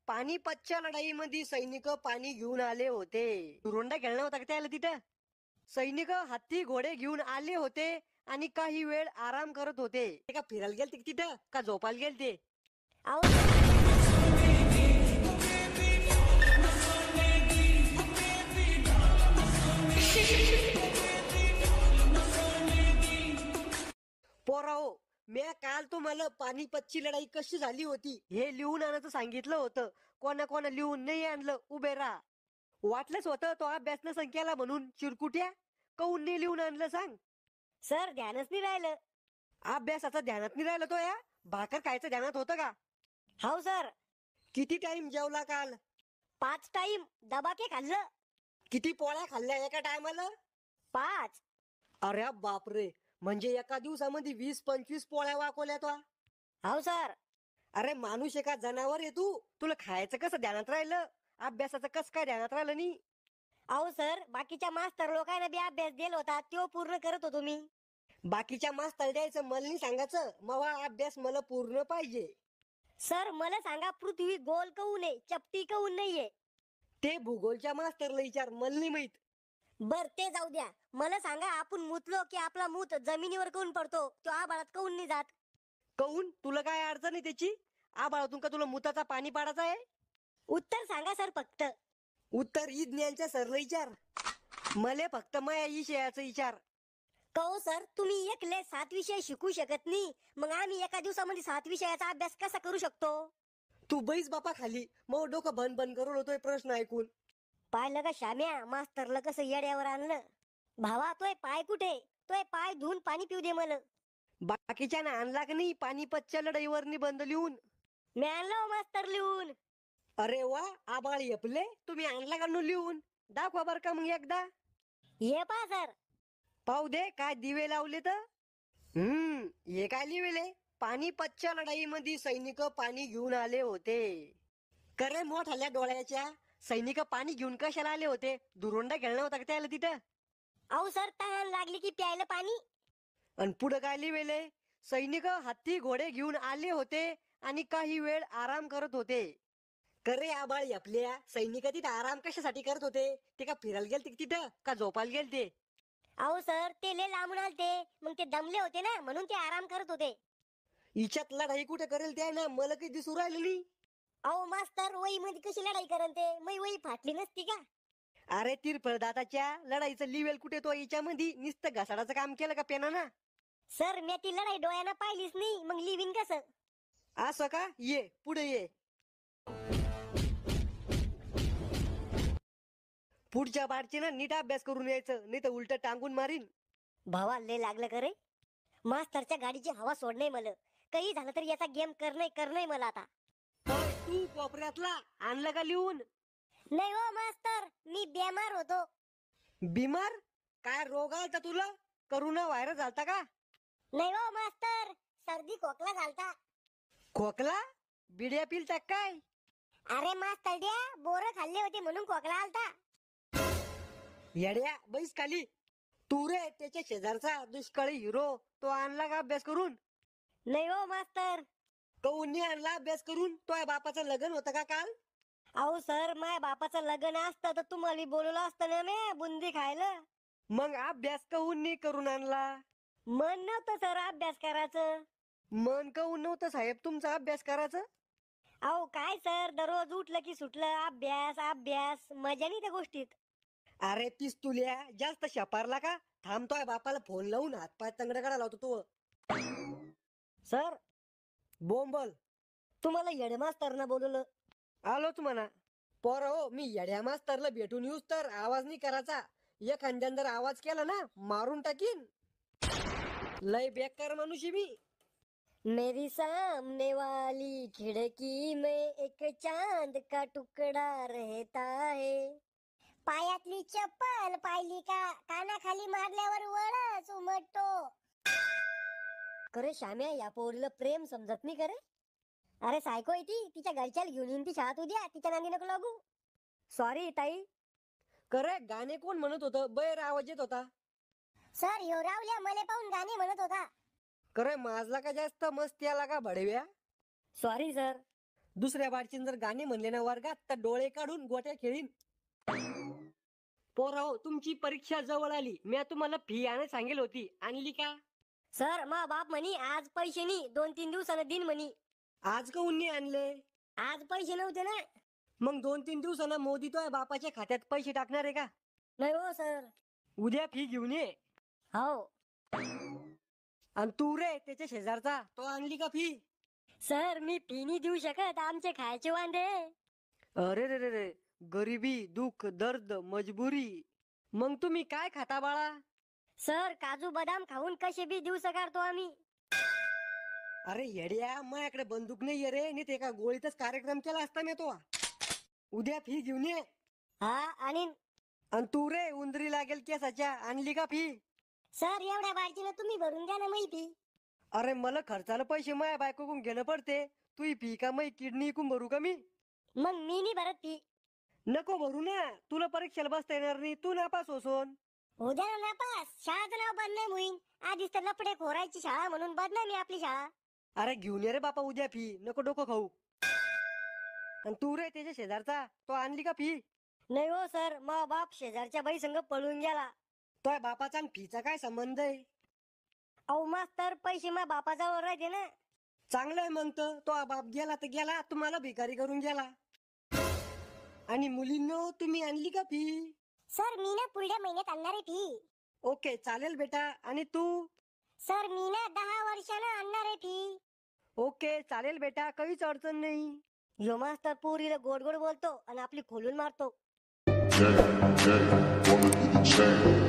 पानिपतच्या लढाईमध्ये सैनिक पाणी घेऊन आले होते. तू रोंडा खेळला होता का त्याला तिथं? सैनिक हत्ती घोडे घेऊन आले होते आणि काही वेळ आराम करत होते. ते का फिरायला गेलते तिथं का झोपायला गेलते? पोराओ, म्या काल तुम्हाला पानिपतची लढाई कशी झाली होती हे लिहून आणायचं सांगितलं होतं. कोणा कोणा लिहून नाही आणलं उभे राहा. वाटलंच होतं तो अभ्यास न संख्याला म्हणून चिरकुट्या काऊन नाही लिहून आणलं सांग? सर ध्यानच नाही राहिलं. अभ्यासाचं ध्यानात नाही राहिलं तो या भाकर खायचं ध्यानात होतं का? हो सर. किती टाइम जेवला काल? 5 टाइम दबाके खाल्लं. किती पोळ्या खाल्ल्या एका टायमाला? 5. अरे बापरे, म्हणजे एका दिवसामध्ये 20-25 पोळ्या वाकवल्या तो. हो सर. अरे माणूस एका जनावर आहे तू. तुला खायचं कसं ध्यानात राहिलं, अभ्यासाचं कसं काय ध्यानात राहिलं नाही? अहो सर, बाकीच्या मास्तर लोकांना बी अभ्यास दिला होता तो पूर्ण करत होतो मी. बाकीच्या मास्तर द्यायचं मला नाही सांगायचं. मवा अभ्यास मला पूर्ण पाहिजे. सर मला सांगा, पृथ्वी गोल काऊन आहे, चपटी काऊन नाहीये? ते भूगोलच्या मास्तरला विचार, मला नाही माहित. बर ते जाऊ द्या. मला सांगा, आपण मुतलो की आपला मूत जमिनीवर काऊन पडतो, तो आभाळात काऊन नाही जात? काऊन? तुला काय अडचण आहे त्याची? आबाळातून का तुला मुताचा पाणी पाडायचा आहे? उत्तर सांगा सर फक्त. उत्तर विज्ञानच्या सरला विचार. मले फक्त माया विषयाचा विचार. कहो सर, तुम्ही एकले 7 विषय शिकू शकत नाही, मग आम्ही एका दिवसामध्ये 7 विषयाचा अभ्यास कसा करू शकतो? तू बैस बापा खाली, मग डोकं भन भन करून होतोय प्रश्न ऐकून. पाहिलं का श्याम्या, मास्तरला कसं येड्यावर आणलं? भावा तोय पाय कुठे? तोय पाय धुवून पाणी पिऊ दे मला. बाकीच्या ना आणला का नाही पानिपतच्या लढाईवर निबंध लिहून? मी आणलं हो मास्तर लिहून. अरे वा, आबाळ येपले. तुम्ही आणला का नु लिहून? दाखवा बर का मग एकदा. हे पहा सर. पाहू दे काय दिवे लावले तर. हे काय लिहिलेले? पानिपतच्या लढाईमध्ये सैनिक पाणी घेऊन आले होते. करे मोठाल्या डोळ्याच्या, सैनिक पाणी घेऊन कशाला आले होते? दुरोंडा खेळणं होता का त्याला तिथं? अहो सर, तहान लागली की प्यायला पाणी. आणि पुढे काय लिहिलेले? सैनिक हत्ती घोडे घेऊन आले होते आणि काही वेळ आराम करत होते. करे आबाळ आपल्या सैनिक तिथे आराम कशासाठी करत होते? ते का फिरायला गेलते तिथं का झोपायला गेलते? अहो सर, ते लय लांबून आलते, मग ते दमले होते ना, म्हणून ते आराम करत होते. हिच्यात लढाई कुठे करेल ते ना, मला काही दिसू राहिलं नाही. अहो मास्तर, वही मध्ये कशी लढाई करन ते? मै वही फाटली नसती का? अरे तिरफळ दाताच्या लढाईचं लिवेल कुठे तो हिच्यामध्ये? नुसतं घसाडाचं काम केलं का पेनाना? सर मी ती लढाई डोळ्यानं पाहिलीच नाही, मग लिविन कसं? असं का? ये पुढे ये. पुढच्या बारचे ना नीट अभ्यास करून यायचं, नाही तर उलट टांगून मारीन. भावा लय लागलं करे. मास्तरच्या गाडीची हवा सोडणे मला. काही झालं तरी याचा गेम करणं मला आता. तू कोपऱ्यातला आणलं का लिहून? नाही हो मास्तर, मी बेमार होतो. बिमार? काय रोग आलता तुला? करोना व्हायरस झालता का? नाही हो मास्तर, सर्दी खोकला झालता. खोकला? बिड्या पिलता काय? अरे मास्तर द्या, बोरं खाल्ले होते म्हणून खोकला आलता. येड्या बैस खाली. तू रे त्याच्या शेजारचा दुष्काळी हिरो, तो आणला का अभ्यास करून? नाही हो मास्तर. कौनी आणला अभ्यास करून? तो बापाचं लग्न होतं का काल? अहो सर, माझ्या बापाचं लग्न असतं तर तुम्हाला बोलवलं असतं ना मी बुंदी खायला. मग अभ्यास काऊन नाही करून आणला? मन नव्हतं सर अभ्यास करायचं. मन काऊन नव्हतं साहेब तुमचा अभ्यास करायचं? अहो काय सर, दररोज उठलं की सुटलं अभ्यास अभ्यास, मजा नाही त्या गोष्टीत. अरे पिस्तुल्या, जास्त शपारला का? थांबतोय बापाला फोन लावून हातपाय तंगड काढा लावतो तो. सर बोंबल. तुम्हाला हेडमास्तरना बोलवलं. आलोच म्हणा. पोर हो, मी येड्या मास्तरला भेटून येऊस तर आवाज नाही करायचा. एखाद्यान जर आवाज केला ना, मारून टाकीन. लय बेकार माणूस आहे मी. मेरी सामने वाली खिड़की में एक चांद का टुकड़ा रहता है. पायातली चप्पल पाहिली का, कानाखाली मारल्यावर वळच उमटतो. करे श्याम्या, या पोरीला प्रेम समजत नाही करे. अरे सायको आहे ती, तिच्या घरच्याला घेऊन येईन ती शाळेत उद्या, तिच्या नांदी नको लागू. सॉरी ताई. करे गाणे कोण म्हणत होतं? बैर आवाज येत होता. सर ह्यो रावल्या मले पाहून गाणे म्हणत होता. करे माझला का जास्त मस्ती आला का भडव्या? Sorry sir. दुसऱ्या बारचीन जर गाणे म्हणले ना वर्गात तर डोळे काढून गोट्या खेळीन. पोराहो, तुमची परीक्षा जवळ आली. मी तुम्हाला फी आणायला सांगेल होती, आणली का? सर मा बाप म्हणी आज पैसे नाही 2-3 दिवसानं दिन म्हणी. आज का उन्नी आणले? आज पैसे नव्हते ना. मग 2-3 दिवसानं मोदी तो बापाच्या खात्यात पैसे टाकणार आहे का? नाही हो सर. उद्या फी घेऊन ये. हो आणि तू रे त्याच्या शेजारचा, तो आणली का फी? सर मी फी नाही देऊ शकत, आमचे खायचे वांदे. अरे रे रे रे, गरिबी, दुःख, दर्द, मजबुरी. मग तुम्ही काय खाता बाळा? सर काजू बदाम खाऊन कसे बी दिवस काढतो आम्ही. अरे येड्या, माझ्याकडे बंदूक नाही रे, नाही ते एका गोळीतच कार्यक्रम केला असता मी तो. उद्या फी घेऊन ये. हा आणि आणि तू रे उंदरी लागेल केसाच्या, आणली का फी? सर एवढ्या बारचीनं तुम्ही भरून द्या ना माहिती. अरे मला खर्चाला पैसे माझ्या बायकोकडून घेणं पडते. तू ही फी का मै किडनी इकून भरू का मी? मग मी नाही भरत फी. नको भरू ना, तुला परीक्षेला बसता येणार नाही, तू नापास होसोन. उद्या ना नापास, शाळाचं नाव बदनाम होईन. आधीच तर लपडे खोरायची शाळा म्हणून बदनामी आपली शाळा. अरे घेऊन ये रे बापा उद्या फी, नको डोकं खाऊ. आणि तू रे त्याच्या शेजारचा, तो आणली का फी? नाही हो सर, मा बाप शेजारच्या बाई संग पळून गेला. तो बापाचा आणि फीचा काय संबंध आहे? अहो मास्तर पैसे मा बापाजवळ राहते ना. चांगलं आहे मग तर, तो बाप गेला तर गेला, तुम्हाला भिकारी करून गेला. आणि मुलींनो, तुम्ही आणली का फी? सर मी ना पुढल्या महिन्यात आणणार आहे फी. ओके चालेल बेटा. आणि तू? सर मी ना 10 वर्षानं आणणार आहे फी. ओके चालेल बेटा, काहीच अडचण नाही. यो मास्तर पोरीला गोड गोड बोलतो आणि आपली खोलून मारतो. Wanna be the champ.